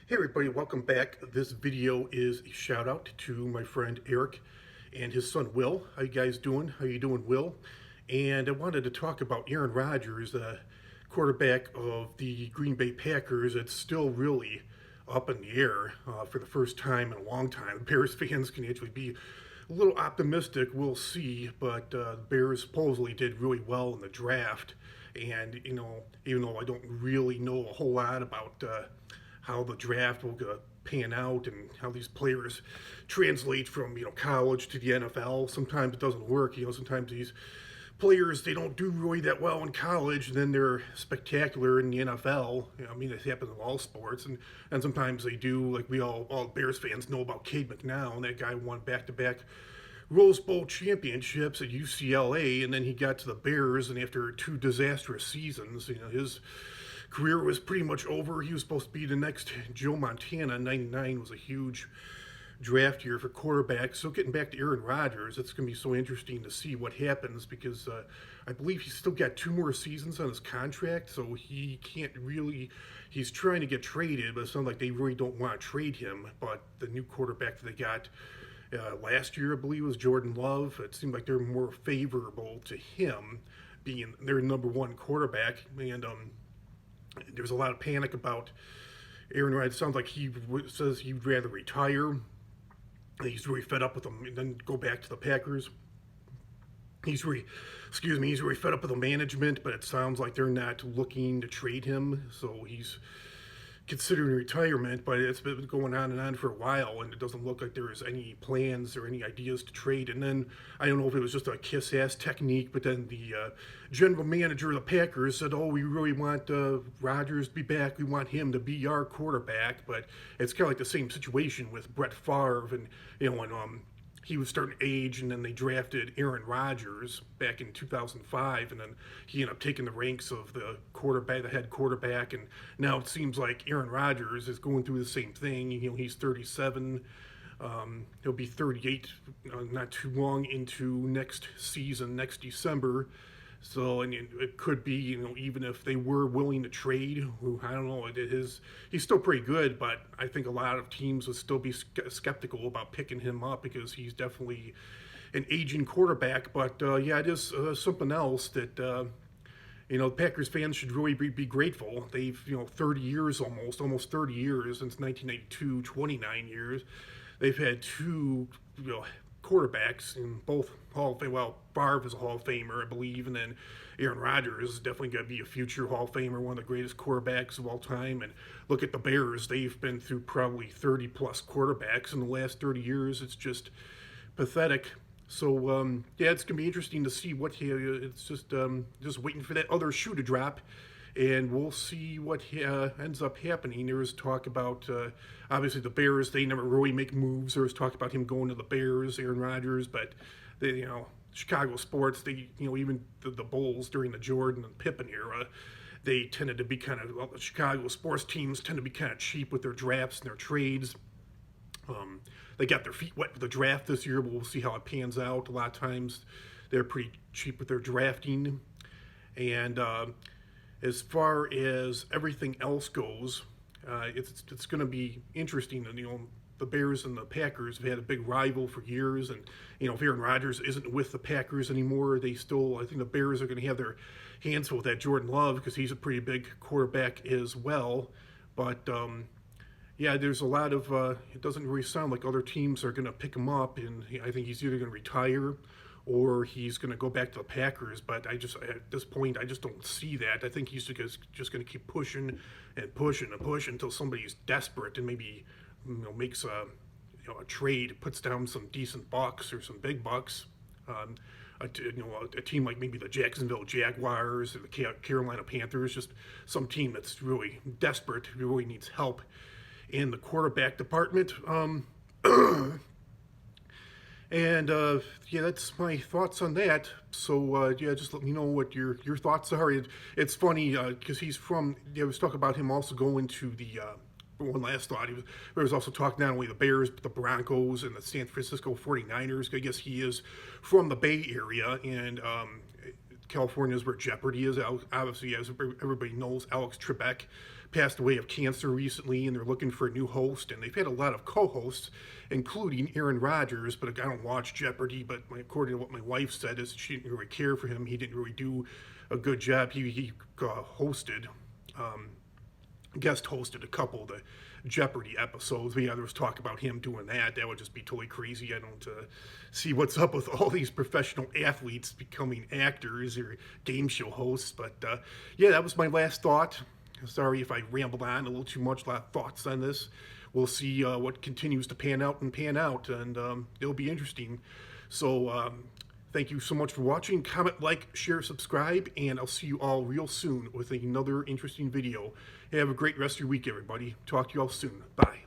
Hey everybody, welcome back. This video is a shout out to my friend Eric and his son Will. How you guys doing? How you doing, Will? And I wanted to talk about Aaron Rodgers, the quarterback of the Green Bay Packers. It's still really up in the air for the first time in a long time. Bears fans can actually be a little optimistic. We'll see, but the Bears supposedly did really well in the draft. And, even though I don't really know a whole lot about how the draft will pan out and how these players translate from college to the NFL. Sometimes it doesn't work. Sometimes these players they don't do really that well in college, and then they're spectacular in the NFL. I mean, it happens in all sports, and sometimes they do. Like we all Bears fans know about Caveman now, and that guy won back-to-back Rose Bowl championships at UCLA, and then he got to the Bears, and after two disastrous seasons, his career was pretty much over. He was supposed to be the next Joe Montana. 99 was a huge draft year for quarterbacks. So getting back to Aaron Rodgers, it's going to be so interesting to see what happens because I believe he's still got two more seasons on his contract, so he can't really. He's trying to get traded, but it sounds like they really don't want to trade him. But the new quarterback that they got last year, I believe, was Jordan Love. It seemed like they're more favorable to him being their number one quarterback, and there's a lot of panic about Aaron Rodgers. It sounds like he says he'd rather retire. He's really fed up with them and then go back to the Packers. He's really fed up with the management, but it sounds like they're not looking to trade him. So he's considering retirement, but it's been going on and on for a while, and it doesn't look like there is any plans or any ideas to trade. And then I don't know if it was just a kiss-ass technique, but then the general manager of the Packers said, "Oh, we really want Rodgers to be back. We want him to be our quarterback." But it's kind of like the same situation with Brett Favre, and when he was starting to age, and then they drafted Aaron Rodgers back in 2005, and then he ended up taking the ranks of the head quarterback, and now it seems like Aaron Rodgers is going through the same thing. He's 37. He'll be 38 not too long into next season, next December. So, and it could be, even if they were willing to trade, I don't know, he's still pretty good, but I think a lot of teams would still be skeptical about picking him up because he's definitely an aging quarterback. But yeah, it is something else that, Packers fans should really be grateful. They've, 30 years almost 30 years since 1992, 29 years. They've had two, quarterbacks in both Hall of Fame. Well, Favre is a Hall of Famer, I believe, and then Aaron Rodgers is definitely going to be a future Hall of Famer, one of the greatest quarterbacks of all time. And look at the Bears; they've been through probably 30 plus quarterbacks in the last 30 years. It's just pathetic. So yeah, it's going to be interesting to see what it's just waiting for that other shoe to drop, and we'll see what ends up happening. There was talk about obviously the Bears; they never really make moves. There was talk about him going to the Bears, Aaron Rodgers, but they, Chicago sports, they, even the Bulls during the Jordan and Pippen era, they tended to be the Chicago sports teams tend to be kind of cheap with their drafts and their trades. They got their feet wet with the draft this year, but we'll see how it pans out. A lot of times they're pretty cheap with their drafting. And as far as everything else goes, it's going to be interesting. And, the Bears and the Packers have had a big rival for years. And, if Aaron Rodgers isn't with the Packers anymore, I think the Bears are going to have their hands full with that Jordan Love because he's a pretty big quarterback as well. But, yeah, there's a lot of, it doesn't really sound like other teams are going to pick him up, and I think he's either going to retire or he's going to go back to the Packers. But at this point, I just don't see that. I think he's just going to keep pushing and pushing and pushing until somebody's desperate and maybe, makes a trade, puts down some decent bucks or some big bucks. A team like maybe the Jacksonville Jaguars or the Carolina Panthers, just some team that's really desperate, who really needs help in the quarterback department. And yeah, that's my thoughts on that. So yeah, just let me know what your thoughts are. It's funny because he's from. I was talking about him also going to the. One last thought, there was also talk not only the Bears, but the Broncos and the San Francisco 49ers. I guess he is from the Bay Area, and California is where Jeopardy is. Obviously, as everybody knows, Alex Trebek passed away of cancer recently, and they're looking for a new host. And they've had a lot of co-hosts, including Aaron Rodgers. But I don't watch Jeopardy. But according to what my wife said, is she didn't really care for him. He didn't really do a good job. He hosted. Guest hosted a couple of the Jeopardy episodes. But yeah, there was talk about him doing that. That would just be totally crazy. I don't see what's up with all these professional athletes becoming actors or game show hosts. But yeah, that was my last thought. Sorry if I rambled on a little too much. A lot of thoughts on this. We'll see what continues to pan out, and it'll be interesting. So thank you so much for watching. Comment, like, share, subscribe, and I'll see you all real soon with another interesting video. Have a great rest of your week, everybody. Talk to you all soon. Bye.